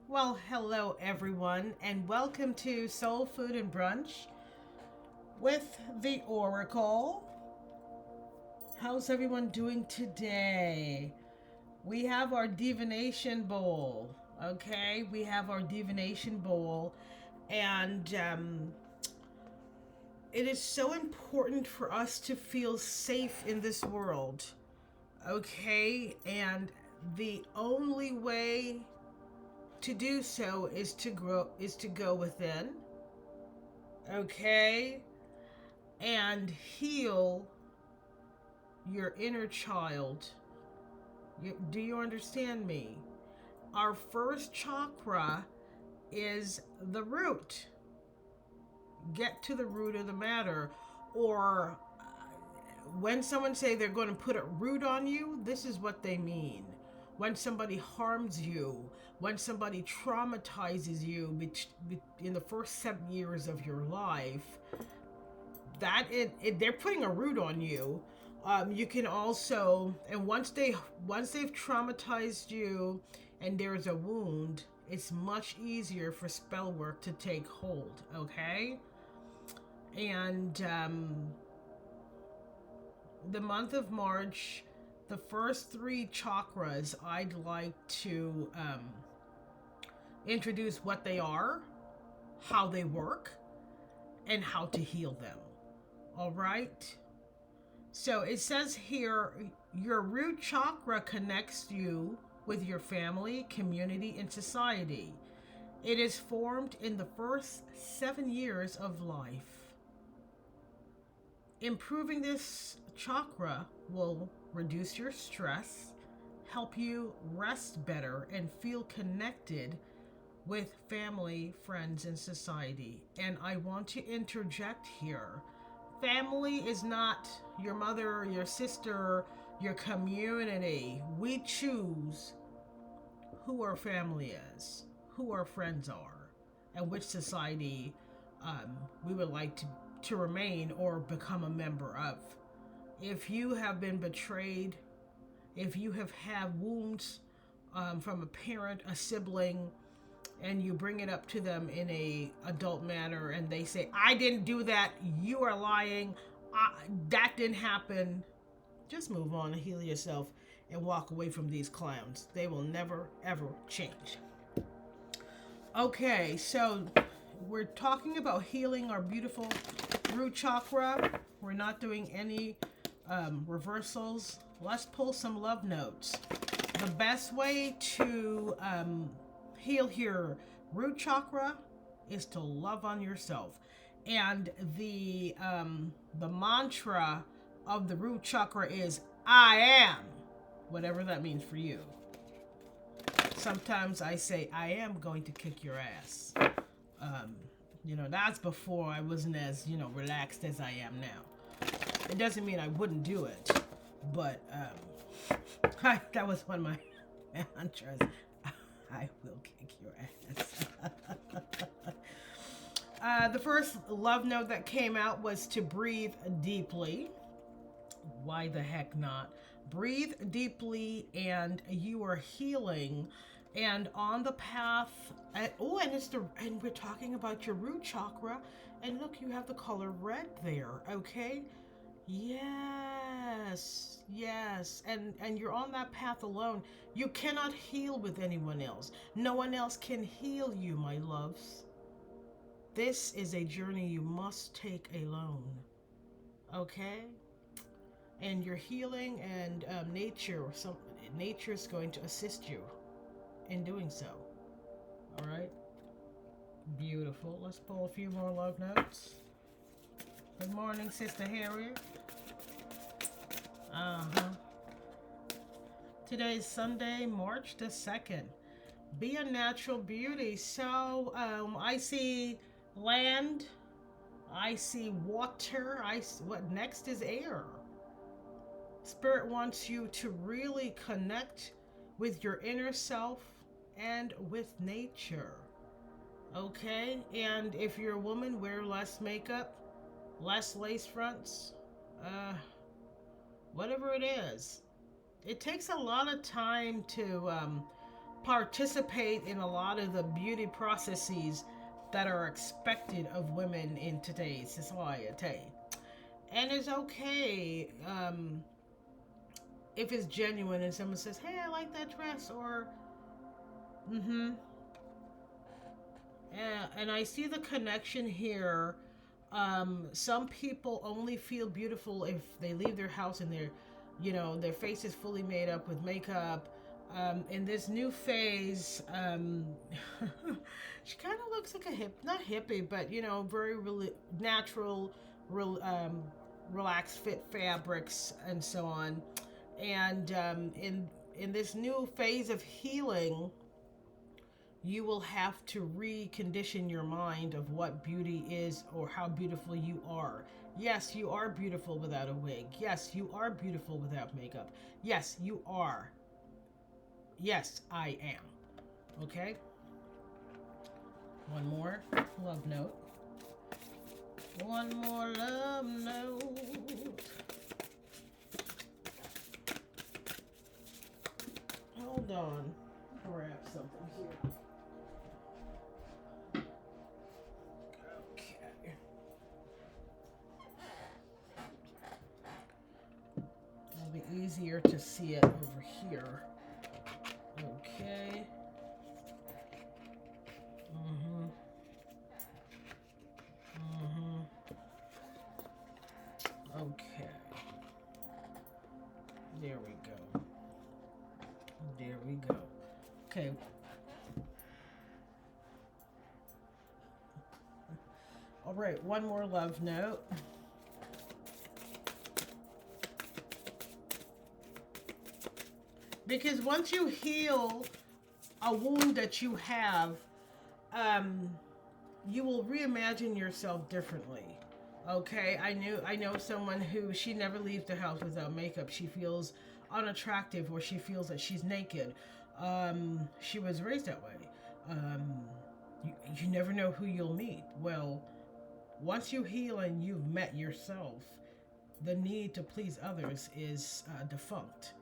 Well, hello everyone, and welcome to Soul Food and Brunch with the Oracle. How's everyone doing today? We have our divination bowl, okay? We have our divination bowl, and it is so important for us to feel safe in this world, okay? And the only way to do so is to go within, okay, and heal your inner child. Do you understand me? Our first chakra is the root. Get to the root of the matter. Or when someone say they're going to put a root on you, this is what they mean. When somebody harms you, when somebody traumatizes you in the first 7 years of your life, they're putting a root on you. You can also, and once they've traumatized you and there's a wound, it's much easier for spell work to take hold, okay? And the month of March, the first 3 chakras, I'd like to introduce what they are, how they work, and how to heal them. All right? So it says here, your root chakra connects you with your family, community, and society. It is formed in the first 7 years of life. Improving this chakra will reduce your stress, help you rest better, and feel connected with family, friends, and society. And I want to interject here. Family is not your mother, your sister, your community. We choose who our family is, who our friends are, and which society we would like to remain or become a member of. If you have been betrayed, if you have had wounds from a parent, a sibling, and you bring it up to them in a adult manner and they say, I didn't do that, you are lying, that didn't happen, just move on and heal yourself and walk away from these clowns. They will never ever change. Okay, so we're talking about healing our beautiful root chakra. We're not doing any reversals. Let's pull some love notes. The best way to heal your root chakra is to love on yourself. And the mantra of the root chakra is I am, whatever that means for you. Sometimes I say I am going to kick your ass. That's before I wasn't as relaxed as I am now. It doesn't mean I wouldn't do it, but that was one of my mantras. I will kick your ass. The first love note that came out was to breathe deeply. Why the heck not? Breathe deeply, and you are healing, and on the path. And we're talking about your root chakra, and look, you have the color red there. Okay. Yes, and you're on that path alone. You cannot heal with anyone else. No one else can heal you, my loves. This is a journey you must take alone. Okay? And your healing and nature is going to assist you in doing so. All right? Beautiful. Let's pull a few more love notes. Good morning, Sister Harriet. Today is Sunday, March the 2nd. Be a natural beauty. So, I see land. I see water. What next is air. Spirit wants you to really connect with your inner self and with nature. Okay? And if you're a woman, wear less makeup, less lace fronts, whatever it is. It takes a lot of time to participate in a lot of the beauty processes that are expected of women in today's society. And it's okay if it's genuine and someone says, hey, I like that dress, or and I see the connection here. Some people only feel beautiful if they leave their house and their face is fully made up with makeup. In this new phase, she kind of looks like not hippie, but very natural, relaxed fit fabrics and so on. And in this new phase of healing, you will have to recondition your mind of what beauty is or how beautiful you are. Yes, you are beautiful without a wig. Yes, you are beautiful without makeup. Yes, you are. Yes, I am. Okay? One more love note. One more love note. Hold on. Grab something here. Okay. It'll be easier to see it over here. Okay. Okay. There we go. There we go. Okay. All right, one more love note. Because once you heal a wound that you have, you will reimagine yourself differently. Okay, I know someone who she never leaves the house without makeup. She feels unattractive, or she feels that she's naked. She was raised that way. You never know who you'll meet. Well, once you heal and you've met yourself, the need to please others is defunct.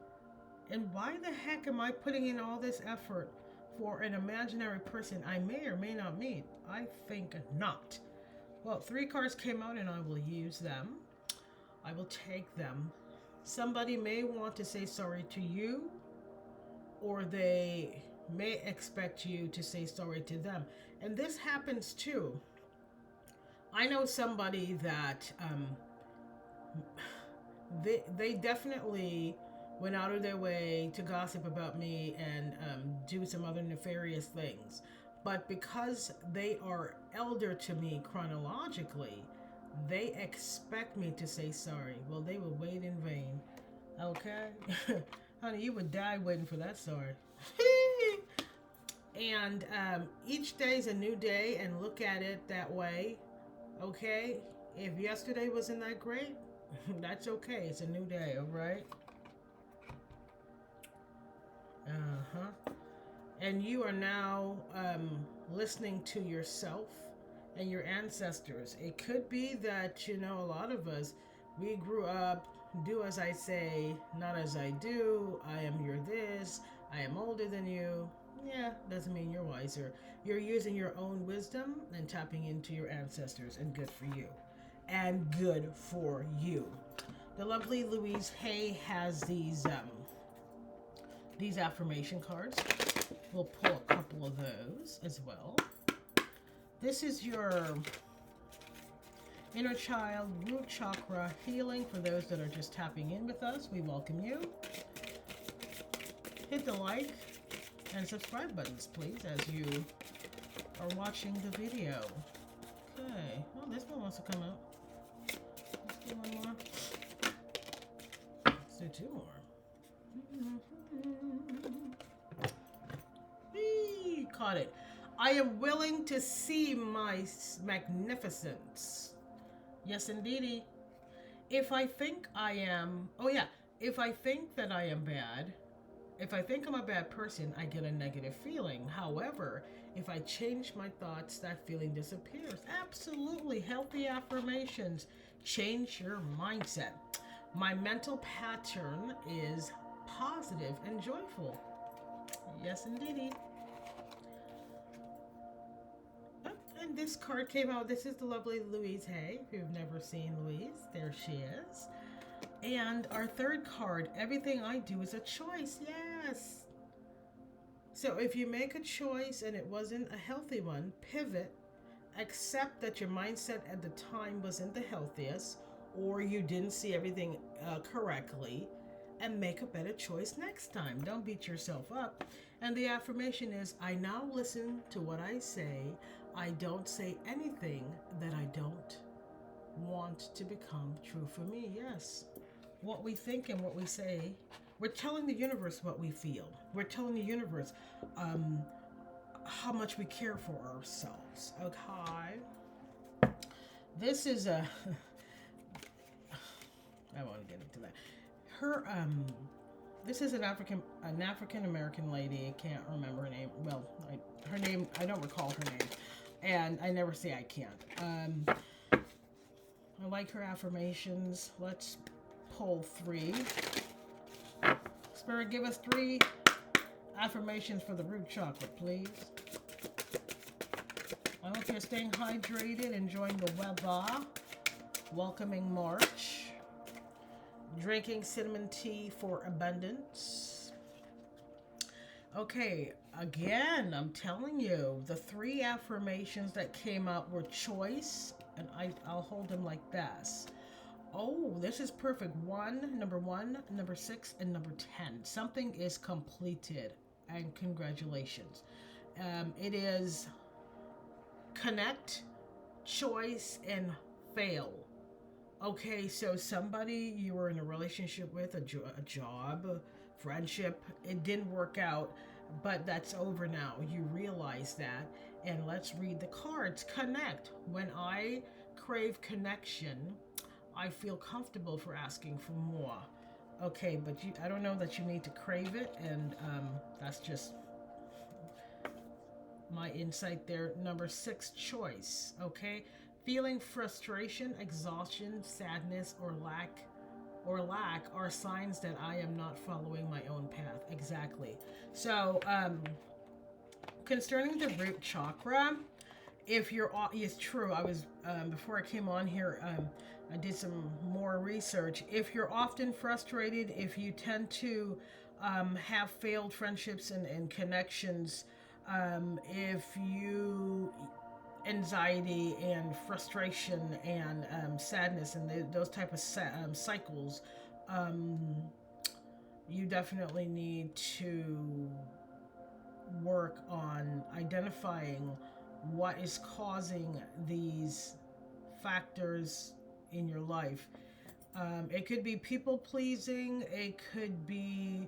And why the heck am I putting in all this effort for an imaginary person I may or may not meet? I think not. Well, 3 cards came out and I will use them. I will take them. Somebody may want to say sorry to you, or they may expect you to say sorry to them. And this happens too. I know somebody that they definitely went out of their way to gossip about me and do some other nefarious things. But because they are elder to me chronologically, they expect me to say sorry. Well, they would wait in vain. Okay? Honey, you would die waiting for that sorry. And each day is a new day, and look at it that way. Okay? If yesterday wasn't that great, that's okay. It's a new day, all right? And you are now listening to yourself and your ancestors. It could be that, a lot of us, we grew up, do as I say, not as I do. I am your this. I am older than you. Yeah, doesn't mean you're wiser. You're using your own wisdom and tapping into your ancestors, and good for you. And good for you. The lovely Louise Hay has these affirmation cards. We'll pull a couple of those as well. This is your inner child root chakra healing. For those that are just tapping in with us, we welcome you. Hit the like and subscribe buttons, please, as you are watching the video. Okay. Well, this one wants to come out. Let's do one more. Let's do 2 more. Caught it. I am willing to see my magnificence. Yes, indeedy. If I think I am, if I think that I am bad, if I think I'm a bad person, I get a negative feeling. However, if I change my thoughts, that feeling disappears. Absolutely. Healthy affirmations. Change your mindset. My mental pattern is positive and joyful. Yes, indeedy. Oh, and this card came out. This is the lovely Louise Hay. If you've never seen Louise, there she is. And our third card, everything I do is a choice. Yes. So if you make a choice and it wasn't a healthy one, pivot, accept that your mindset at the time wasn't the healthiest, or you didn't see everything correctly, and make a better choice next time. Don't beat yourself up. And the affirmation is, I now listen to what I say. I don't say anything that I don't want to become true for me. Yes. What we think and what we say, we're telling the universe what we feel. We're telling the universe how much we care for ourselves. Okay. This is a I won't get into that. Her this is an African American lady. I can't remember her name. Well, her name, I don't recall her name, and I never say I can't. I like her affirmations. Let's pull 3. Spirit, give us 3 affirmations for the root chakra, please. I hope you're staying hydrated, enjoying the weather, welcoming March, drinking cinnamon tea for abundance. Okay, again, I'm telling you, the 3 affirmations that came out were choice, and I'll hold them like this. Oh, this is perfect. Number 1, number 6, and number 10. Something is completed, and congratulations. It is connect, choice, and fail. Okay, so somebody you were in a relationship with, a job, friendship, it didn't work out, but that's over now. You realize that, and let's read the cards. Connect. When I crave connection, I feel comfortable for asking for more. Okay, but I don't know that you need to crave it, and that's just my insight there. Number 6, choice. Okay, feeling frustration, exhaustion, sadness, or lack are signs that I am not following my own path. Exactly. So, concerning the root chakra, if you're, it's true. I was before I came on here, I did some more research. If you're often frustrated, if you tend to have failed friendships and connections, if you anxiety and frustration and sadness and those type of cycles, you definitely need to work on identifying what is causing these factors in your life. It could be people pleasing, it could be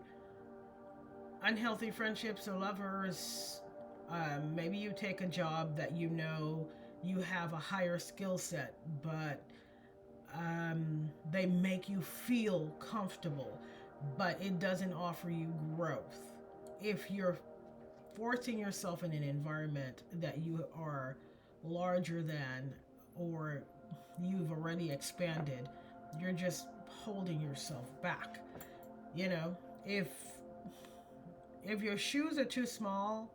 unhealthy friendships or lovers. Maybe you take a job that you know you have a higher skill set, but they make you feel comfortable, but it doesn't offer you growth. If you're forcing yourself in an environment that you are larger than, or you've already expanded, you're just holding yourself back. You know, if your shoes are too small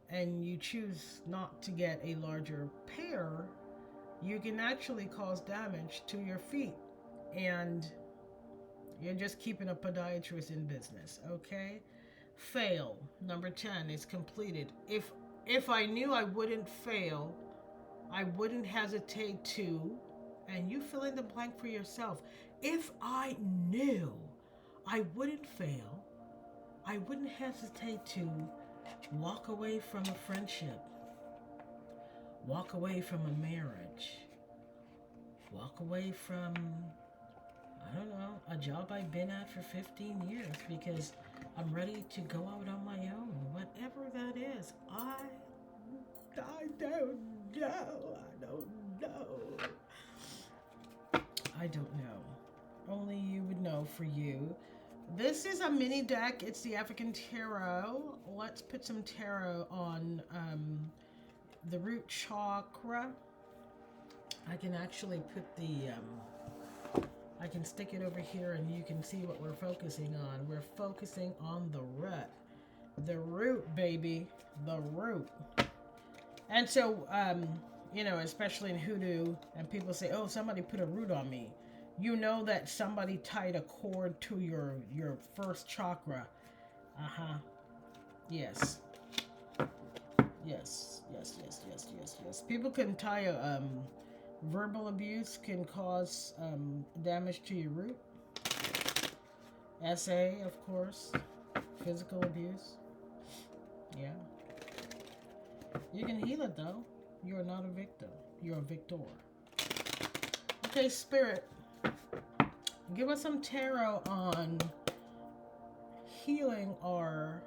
and you choose not to get a larger pair, you can actually cause damage to your feet, and you're just keeping a podiatrist in business. Okay. Fail. Number 10 is completed. If I knew I wouldn't fail, I wouldn't hesitate to, and you fill in the blank for yourself. If I knew I wouldn't fail, I wouldn't hesitate to walk away from a friendship, walk away from a marriage, walk away from, I don't know, a job I've been at for 15 years because I'm ready to go out on my own. Whatever that is, I don't know. I don't know. Only you would know for you. This is a mini deck. It's the African Tarot. Let's put some tarot on the root chakra. I can actually put I can stick it over here and you can see what we're focusing on. We're focusing on the root. The root, baby. The root. And so, you know, especially in hoodoo, and people say, oh, somebody put a root on me. You know that somebody tied a cord to your first chakra. Uh-huh. Yes. Yes. Yes, yes, yes, yes, yes. People can tie a, verbal abuse can cause damage to your root. SA, of course. Physical abuse. Yeah. You can heal it though. You're not a victim. You're a victor. Okay, Spirit. Give us some tarot on healing our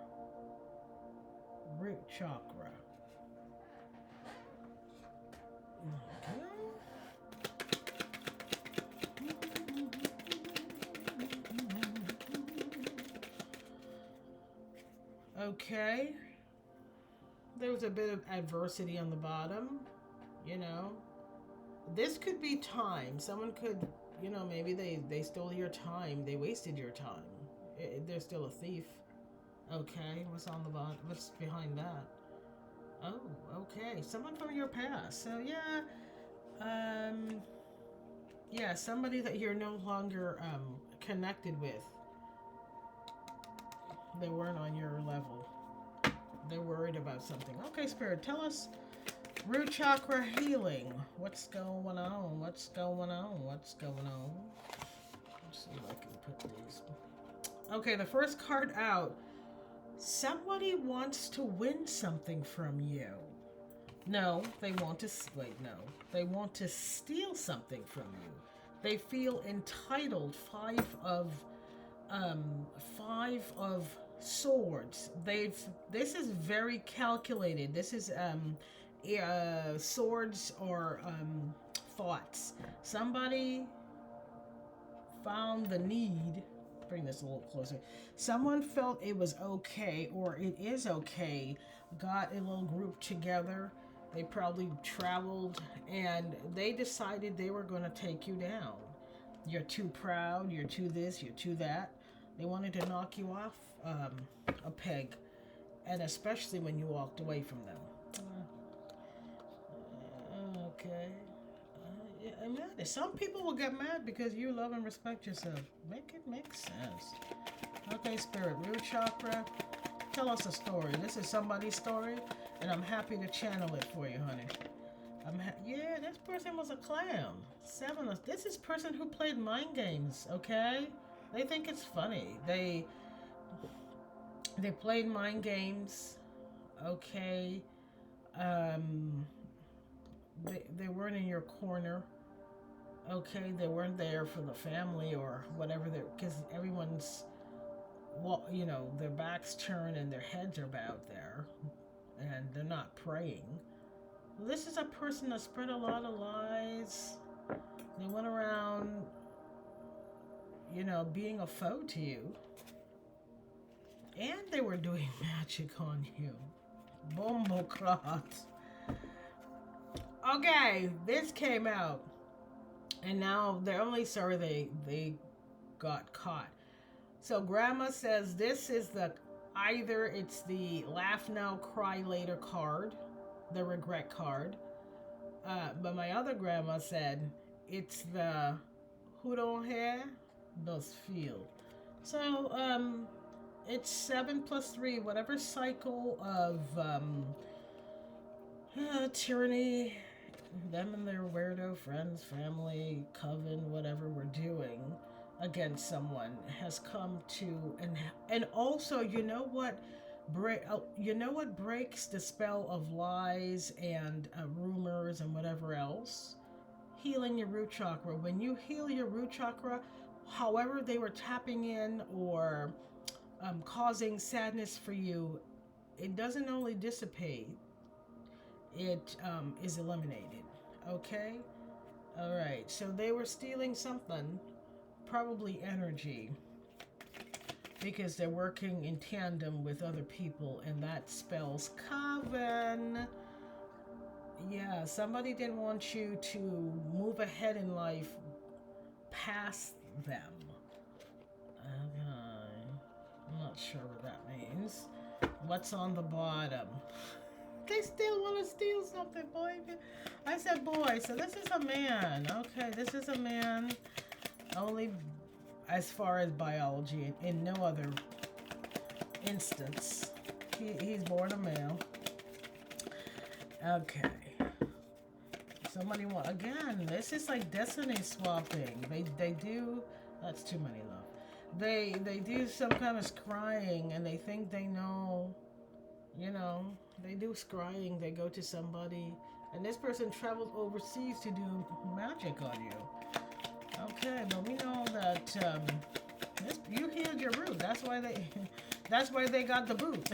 root chakra. Okay. There was a bit of adversity on the bottom, you know. This could be time. Someone could, you know, maybe they stole your time. They wasted your time. They're still a thief. Okay, what's on the bottom? What's behind that? Oh, okay. Someone from your past. So yeah, somebody that you're no longer connected with. They weren't on your level. They're worried about something. Okay, Spirit, tell us root chakra healing. What's going on? What's going on? What's going on? Let's see if I can put these. Okay, the first card out. Somebody wants to win something from you. No, they want to, wait, no. They want to steal something from you. They feel entitled. Five of swords. This is very calculated. This is swords or thoughts. Somebody found the need, bring this a little closer. Someone felt it was okay, or it is okay, got a little group together. They probably traveled and they decided they were going to take you down. You're too proud, you're too this, you're too that. They wanted to knock you off a peg, and especially when you walked away from them. Okay. Yeah, I'm mad. Some people will get mad because you love and respect yourself. Make it make sense. Okay, Spirit, root chakra. Tell us a story. This is somebody's story, and I'm happy to channel it for you, honey. Yeah, this person was a clown. This is person who played mind games, okay? They think it's funny. They played mind games, okay? They weren't in your corner, okay? They weren't there for the family or whatever. Because everyone's, well, you know, their backs turned and their heads are bowed there, and they're not praying. This is a person that spread a lot of lies. They went around, you know, being a foe to you. And they were doing magic on you. Bombocrat. Okay, this came out. And now they're only sorry they got caught. So Grandma says this is either it's the laugh now, cry later card. The regret card. But my other grandma said it's the who don't have does feel. So it's 7 plus 3, whatever cycle of tyranny them and their weirdo friends, family, coven, whatever we're doing against someone has come to, and also, you know what breaks the spell of lies and rumors and whatever else? Healing your root chakra. When you heal your root chakra, however they were tapping in or causing sadness for you, it doesn't only dissipate, it is eliminated. Okay? All right. So they were stealing something, probably energy, because they're working in tandem with other people, and that spells coven. Yeah, somebody didn't want you to move ahead in life past them. Okay. I'm not sure what that means. What's on the bottom? They still want to steal something, boy. I said boy, so this is a man. Okay, this is a man. Only as far as biology, in no other instance. He's born a male. Okay. Somebody want again. This is like destiny swapping. They do. That's too many love. They do some kind of scrying and they think they know. You know, they do scrying. They go to somebody, and this person traveled overseas to do magic on you. Okay, but we know that you healed your root. That's why they got the boot.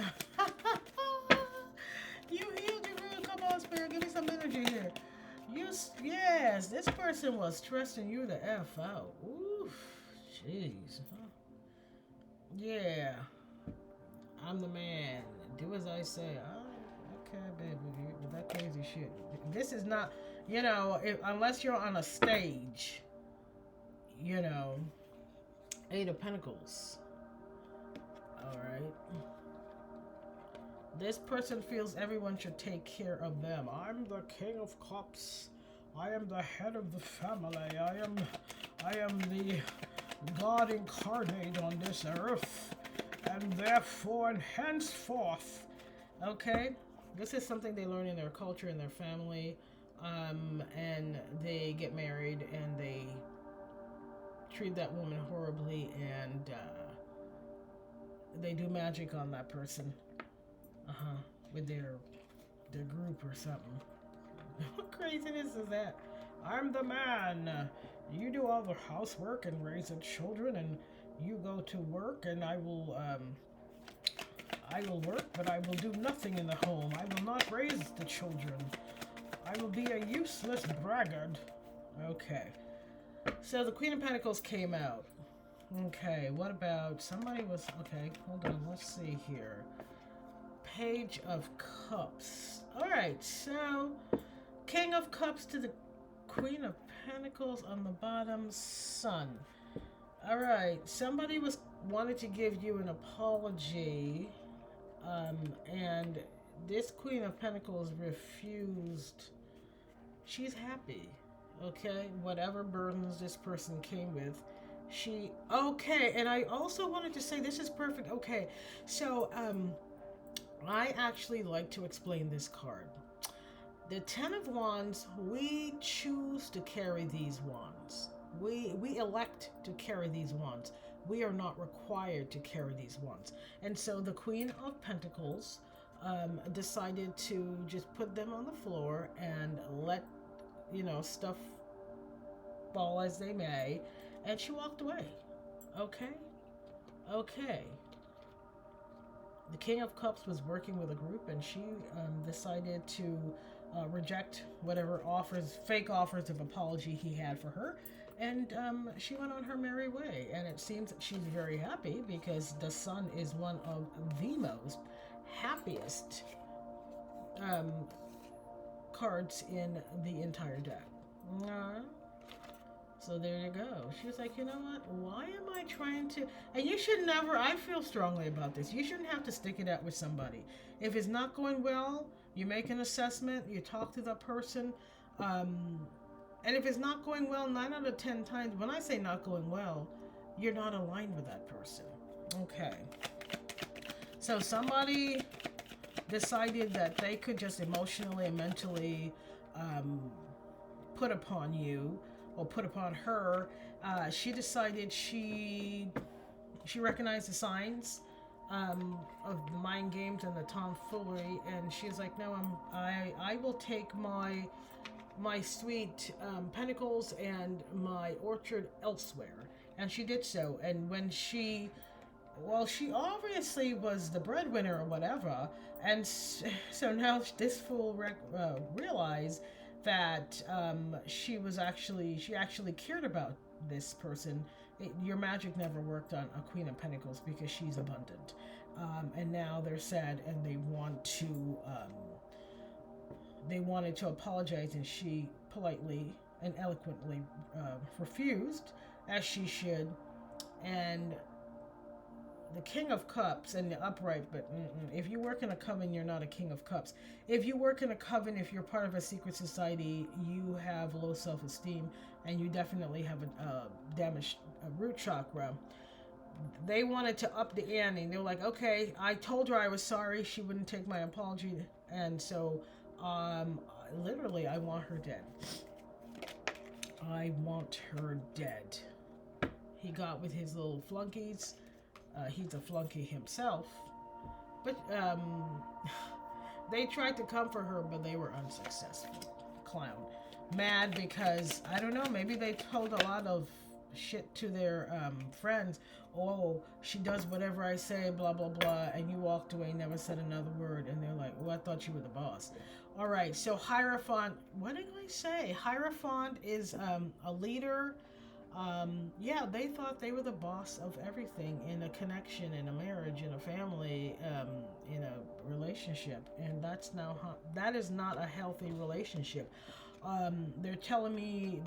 You healed your root. Come on, spirit, give me some energy here. Yes, this person was stressing you the F out. Oof, jeez. Yeah, I'm the man. Do as I say. Oh, okay, baby, with that crazy shit. This is not, unless you're on a stage, Eight of Pentacles. Alright. This person feels everyone should take care of them. I'm the King of Cups. I am the head of the family. I am the God incarnate on this earth. And therefore and henceforth. Okay? This is something they learn in their culture, in their family. And they get married and they treat that woman horribly, and they do magic on that person, with their group or something. What craziness is that? I'm the man. You do all the housework and raise the children, and you go to work, and I will work, but I will do nothing in the home. I will not raise the children. I will be a useless braggart. Okay. So the Queen of Pentacles came out. Okay, what about somebody was okay, hold on, let's see here. Page of Cups. Alright, so King of Cups to the Queen of Pentacles on the bottom, Sun. Alright, somebody wanted to give you an apology, and this Queen of Pentacles refused. She's happy. Okay, whatever burdens this person came with, okay, and I also wanted to say this is perfect. Okay, so I actually like to explain this card. The 10 of Wands, we choose to carry these wands. We elect to carry these wands. We are not required to carry these wands. And so the Queen of Pentacles decided to just put them on the floor and let stuff fall as they may, and she walked away. Okay. The King of Cups was working with a group, and she decided to reject whatever fake offers of apology he had for her, and she went on her merry way. And it seems that she's very happy because the Sun is one of the most happiest cards in the entire deck. So there you go. She was like, you know what? Why am I trying to... And you should never... I feel strongly about this. You shouldn't have to stick it out with somebody. If it's not going well, you make an assessment, you talk to that person. And if it's not going well, 9 out of 10 times, when I say not going well, you're not aligned with that person. Okay. So somebody decided that they could just emotionally and mentally put upon you, or put upon her. She decided she recognized the signs of the mind games and the tomfoolery, and she's like, no, I will take my sweet pentacles and my orchard elsewhere. And she did so. And when she obviously was the breadwinner or whatever, and so now this fool realized that she actually cared about this person. Your magic never worked on a Queen of Pentacles because she's abundant, and now they're sad and they wanted to apologize, and she politely and eloquently refused, as she should. And the King of Cups and the upright, but if you work in a coven, you're not a King of Cups. If you work in a coven, if you're part of a secret society, you have low self-esteem, and you definitely have a damaged root chakra. They wanted to up the ante. They were like, okay, I told her I was sorry. She wouldn't take my apology. And so, literally, I want her dead. I want her dead. He got with his little flunkies. He's a flunky himself. But they tried to comfort her, but they were unsuccessful. Clown. Mad because, I don't know, maybe they told a lot of shit to their friends. Oh, she does whatever I say, blah, blah, blah. And you walked away, never said another word. And they're like, well, I thought you were the boss. All right, so Hierophant, what did I say? Hierophant is a leader. Yeah, they thought they were the boss of everything in a connection, in a marriage, in a family, in a relationship. And that is not a healthy relationship. They're telling me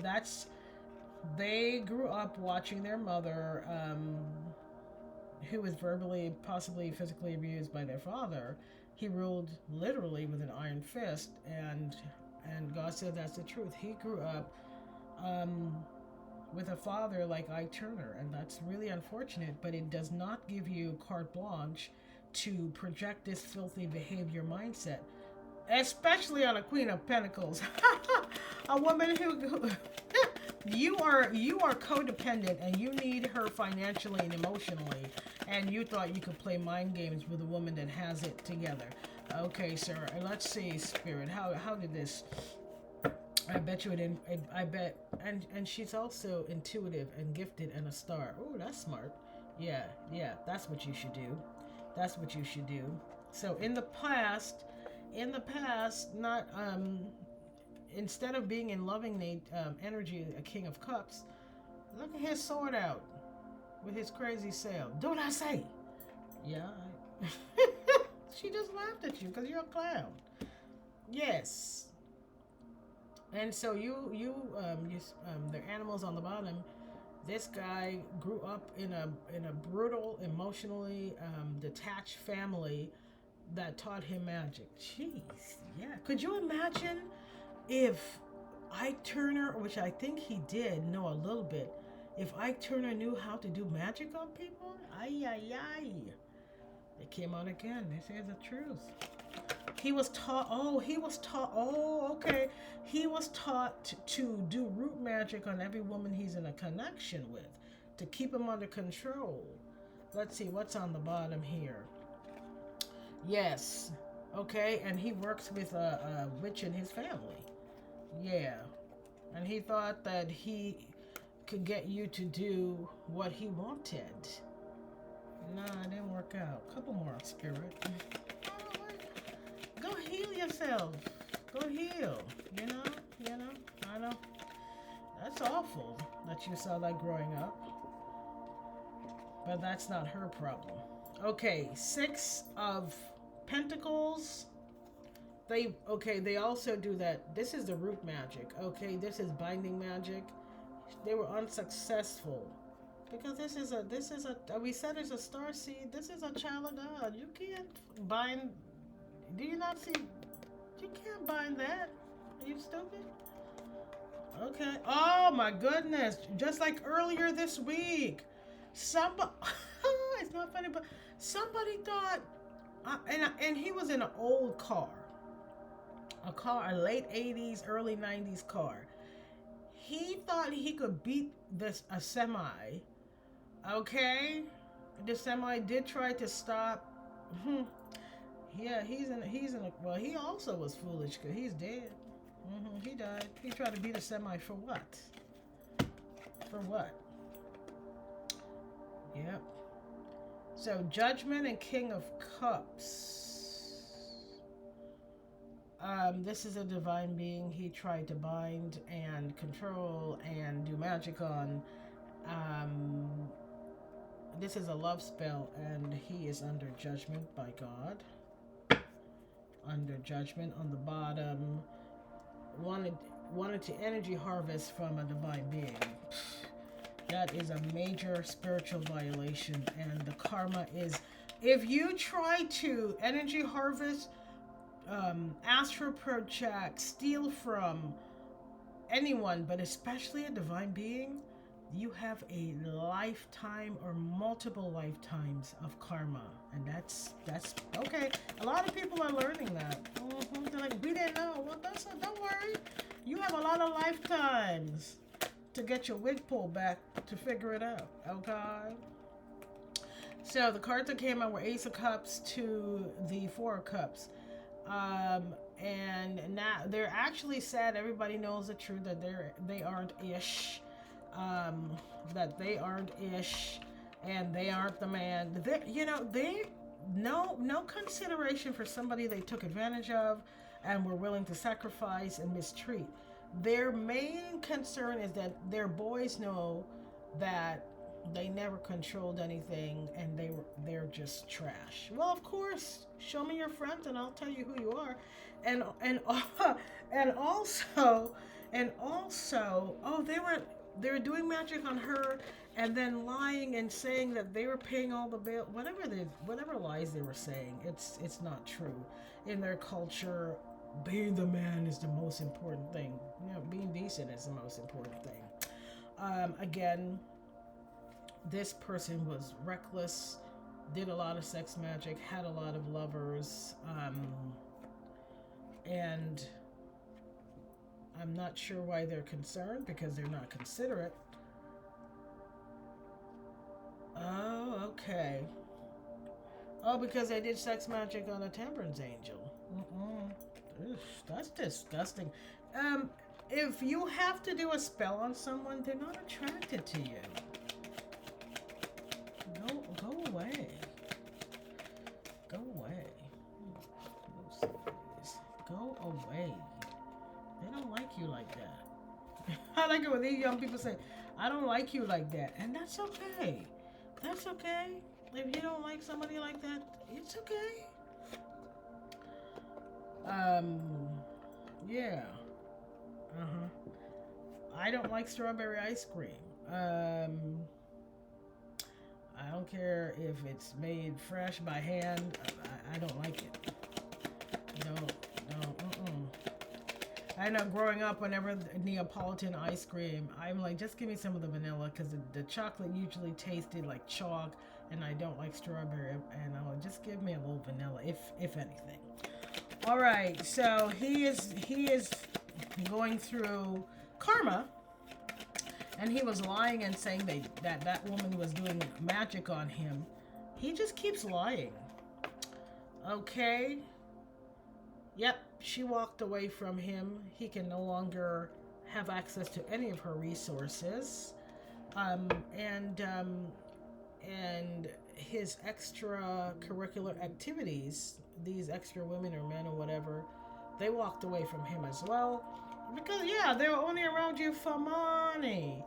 they grew up watching their mother, who was verbally, possibly physically abused by their father. He ruled literally with an iron fist, and God said that's the truth. He grew up with a father like Ike Turner, and that's really unfortunate, but it does not give you carte blanche to project this filthy behavior mindset, especially on a Queen of Pentacles. A woman who you are codependent, and you need her financially and emotionally, and you thought you could play mind games with a woman that has it together. Okay, sir, let's see, Spirit, how did this? I bet you it didn't. I bet, and she's also intuitive and gifted and a star. Oh, that's smart. Yeah, that's what you should do. That's what you should do. So in the past, not instead of being in loving energy, a King of Cups, look at his sword out with his crazy sail. Don't I say? Yeah. She just laughed at you because you're a clown. Yes. And so the animals on the bottom. This guy grew up in a brutal, emotionally detached family that taught him magic. Jeez, yeah. Could you imagine if Ike Turner, which I think he did know a little bit, if Ike Turner knew how to do magic on people? Ay, ay, ay. It came out again. They say the truth. He was taught, okay. He was taught to do root magic on every woman he's in a connection with, to keep him under control. Let's see, what's on the bottom here? Yes, okay, and he works with a witch in his family. Yeah, and he thought that he could get you to do what he wanted. Nah, it didn't work out. Couple more, Spirit. Go heal yourself. Go heal. You know, I know. That's awful that you saw that growing up. But that's not her problem. Okay, 6 of Pentacles. They also do that. This is the root magic. Okay, this is binding magic. They were unsuccessful. Because this is a we said it's a star seed. This is a child of God. You can't bind. Do you not see? You can't bind that. Are you stupid? Okay. Oh my goodness. Just like earlier this week. Somebody, it's not funny, but somebody thought, and he was in an old car. A late 80s, early 90s car. He thought he could beat a semi. Okay? The semi did try to stop. Yeah, he's in a, well, he also was foolish because he's dead. He died. He tried to beat a semi for what? For what? Yep. So, Judgment and King of Cups. This is a divine being he tried to bind and control and do magic on. This is a love spell, and he is under judgment by God. Under judgment on the bottom. Wanted to energy harvest from a divine being. That is a major spiritual violation, and the karma is, if you try to energy harvest, astral project, steal from anyone, but especially a divine being, you have a lifetime or multiple lifetimes of karma, and that's okay. A lot of people are learning that. They're like, we didn't know. Well, don't worry. You have a lot of lifetimes to get your wig pulled back to figure it out. Okay. So the cards that came out were Ace of Cups to the Four of Cups. And now they're actually sad. Everybody knows the truth that they aren't ish. That they aren't ish, and they aren't the man. They no consideration for somebody they took advantage of and were willing to sacrifice and mistreat. Their main concern is that their boys know that they never controlled anything and they're just trash. Well, of course, show me your friends and I'll tell you who you are. And also, oh, they were doing magic on her and then lying and saying that they were paying all the bill. Whatever lies they were saying, it's not true. In their culture, being the man is the most important thing. Being decent is the most important thing. Again, this person was reckless, did a lot of sex magic, had a lot of lovers, and I'm not sure why they're concerned, because they're not considerate. Oh, okay. Oh, because they did sex magic on a temperance angel. Ugh, that's disgusting. If you have to do a spell on someone, they're not attracted to you. Go away. Go away. Go away. They don't like you like that. I like it when these young people say, I don't like you like that. And that's okay. That's okay. If you don't like somebody like that, it's okay. Yeah. I don't like strawberry ice cream. I don't care if it's made fresh by hand. I don't like it. No. I know growing up, whenever Neapolitan ice cream, I'm like, just give me some of the vanilla, because the chocolate usually tasted like chalk, and I don't like strawberry, and I'm like, just give me a little vanilla, if anything. All right, so he is going through karma, and he was lying and saying that woman was doing magic on him. He just keeps lying. Okay. Yep, she walked away from him. He can no longer have access to any of her resources. And his extracurricular activities, these extra women or men or whatever, they walked away from him as well. Because, yeah, they're only around you for money.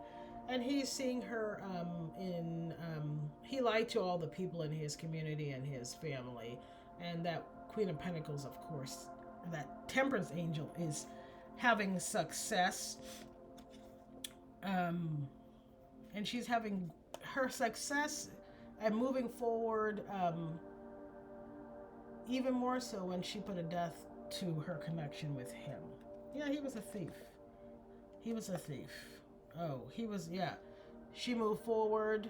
And he's seeing her he lied to all the people in his community and his family. And that Queen of Pentacles, of course, that Temperance Angel is having success. And she's having her success and moving forward even more so when she put a death to her connection with him. Yeah, he was a thief. He was a thief. Oh, he was, yeah. She moved forward.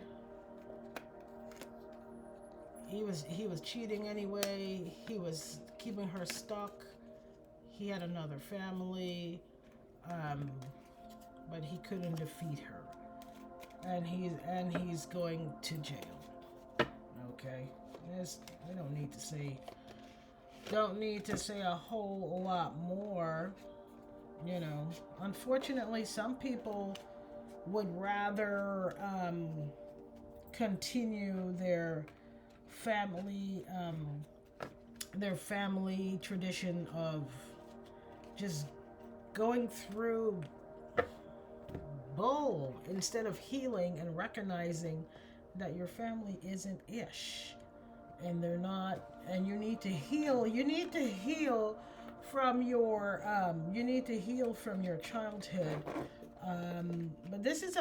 He was cheating anyway. He was keeping her stuck. He had another family. But he couldn't defeat her. And he's going to jail. Okay. We don't need to say a whole lot more. You know, unfortunately, some people would rather continue their family tradition of just going through bull instead of healing and recognizing that your family isn't ish, and they're not, and you need to heal from your childhood. But this is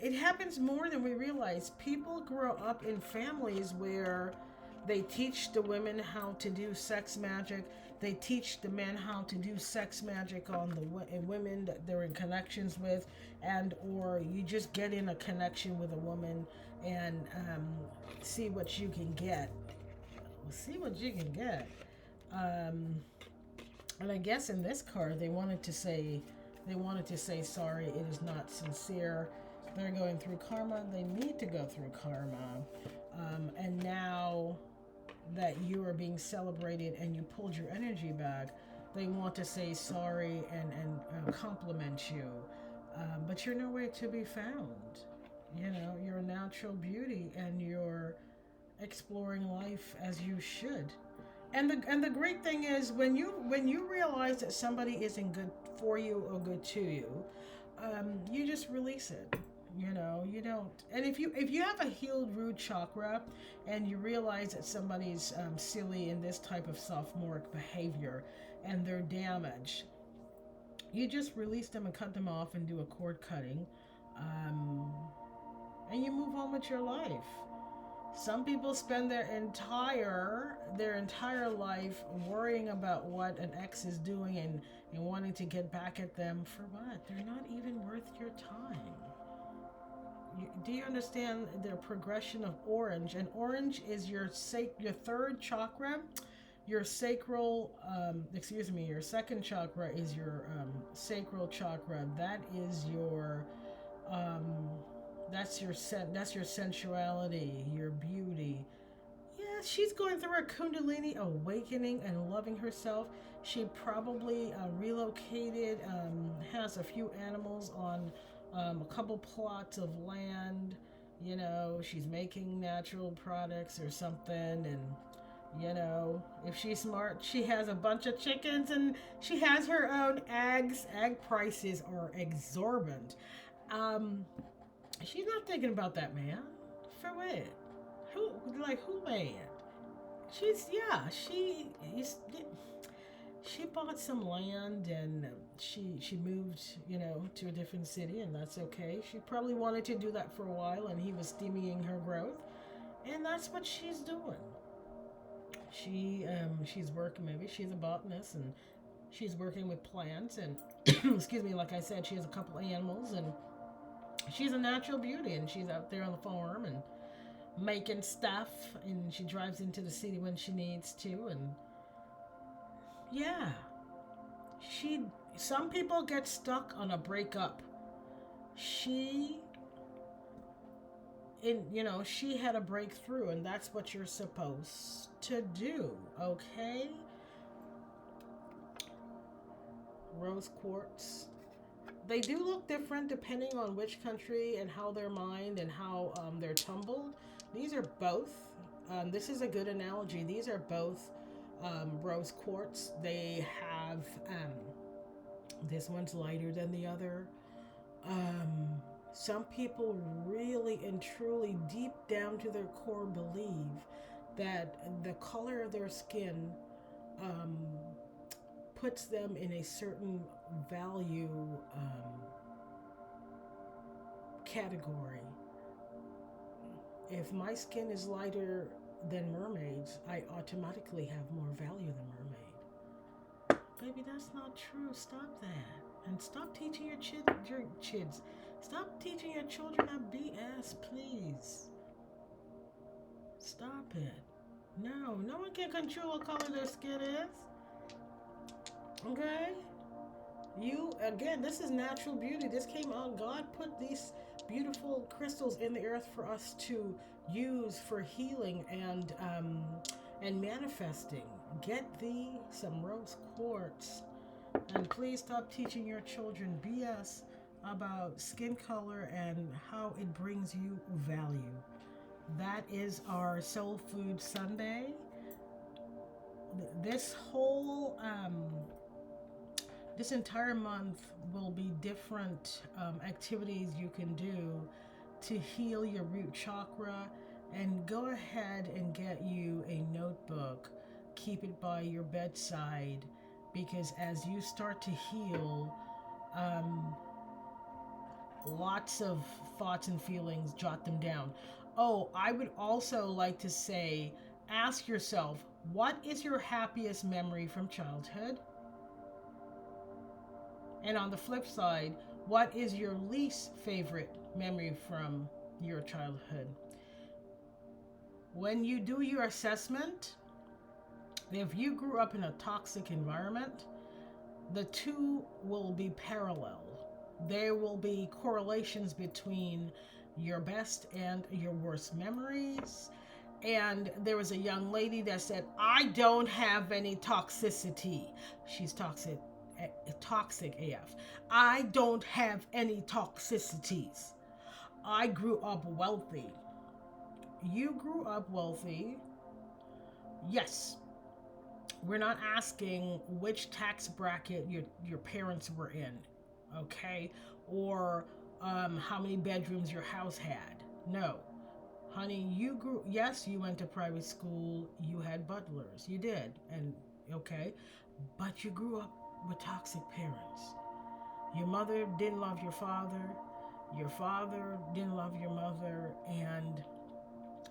it happens more than we realize. People grow up in families where they teach the women how to do sex magic. They teach the men how to do sex magic on the women that they're in connections with, and or you just get in a connection with a woman and see what you can get. See what you can get. And I guess in this card they wanted to say sorry. It is not sincere. They're going through karma. They need to go through karma. And now that you are being celebrated and you pulled your energy back, they want to say sorry and compliment you. But you're nowhere to be found. You know, you're a natural beauty and you're exploring life as you should. And the great thing is when you realize that somebody isn't good for you or good to you, you just release it. You know, you don't. And if you have a healed root chakra, and you realize that somebody's silly in this type of sophomoric behavior, and they're damaged, you just release them and cut them off and do a cord cutting, and you move on with your life. Some people spend their entire life worrying about what an ex is doing and wanting to get back at them for what? They're not even worth your time. Do you understand the progression of orange? And orange is your third chakra. Your sacral, your second chakra is your sacral chakra. That is your that's your sensuality, your beauty. Yeah, she's going through a kundalini awakening and loving herself. She probably relocated, has a few animals on a couple plots of land. You know, she's making natural products or something, and you know, if she's smart, she has a bunch of chickens and she has her own eggs. Egg prices are exorbitant. She's not thinking about that man. For what? Who man? She bought some land and she moved, you know, to a different city, and that's okay. She probably wanted to do that for a while, and he was stemming her growth, and that's what she's doing. She's working. Maybe she's a botanist, and she's working with plants, and excuse me, like I said, she has a couple animals, and she's a natural beauty, and she's out there on the farm and making stuff, and she drives into the city when she needs to, and yeah, some people get stuck on a breakup. She had a breakthrough, and that's what you're supposed to do, okay? Rose quartz. They do look different depending on which country and how they're mined and how they're tumbled. These are both. This is a good analogy. These are both rose quartz. They have this one's lighter than the other. Some people really and truly, deep down to their core, believe that the color of their skin puts them in a certain value category. If my skin is lighter than Mermaid's, I automatically have more value than Mermaid. Baby, that's not true. Stop that. And stop teaching your kids. Stop teaching your children that BS, please. Stop it. No one can control what color their skin is. Okay? This is natural beauty. This came out. God put these beautiful crystals in the earth for us to use for healing and manifesting. Get thee some rose quartz. And please stop teaching your children BS about skin color and how it brings you value. That is our Soul Food Sunday. This whole this entire month will be different activities you can do to heal your root chakra. And go ahead and get you a notebook. Keep it by your bedside, because as you start to heal, lots of thoughts and feelings, jot them down. Oh, I would also like to say, ask yourself, what is your happiest memory from childhood? And on the flip side, what is your least favorite memory from your childhood? When you do your assessment, if you grew up in a toxic environment, the two will be parallel. There will be correlations between your best and your worst memories. And there was a young lady that said, I don't have any toxicity. She's toxic AF. I don't have any toxicities. I grew up wealthy. You grew up wealthy. Yes. We're not asking which tax bracket your parents were in, okay? Or how many bedrooms your house had. No. Honey, yes, you went to private school, you had butlers, you did, and okay, but you grew up with toxic parents. Your mother didn't love your father didn't love your mother, and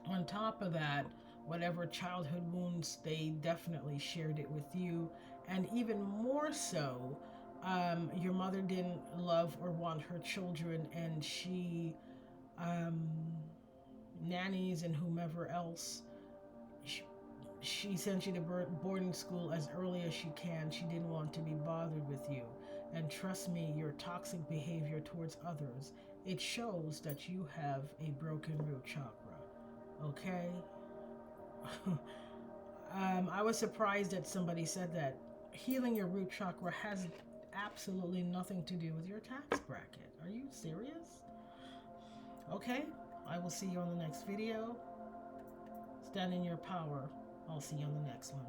on top of that, whatever childhood wounds, they definitely shared it with you, and even more so, your mother didn't love or want her children, and she nannies and whomever else, she sent you to boarding school as early as she can. She didn't want to be bothered with you. And trust me, your toxic behavior towards others, it shows that you have a broken root chakra. Okay? I was surprised that somebody said that. Healing your root chakra has absolutely nothing to do with your tax bracket. Are you serious? Okay, I will see you on the next video. Stand in your power. I'll see you on the next one.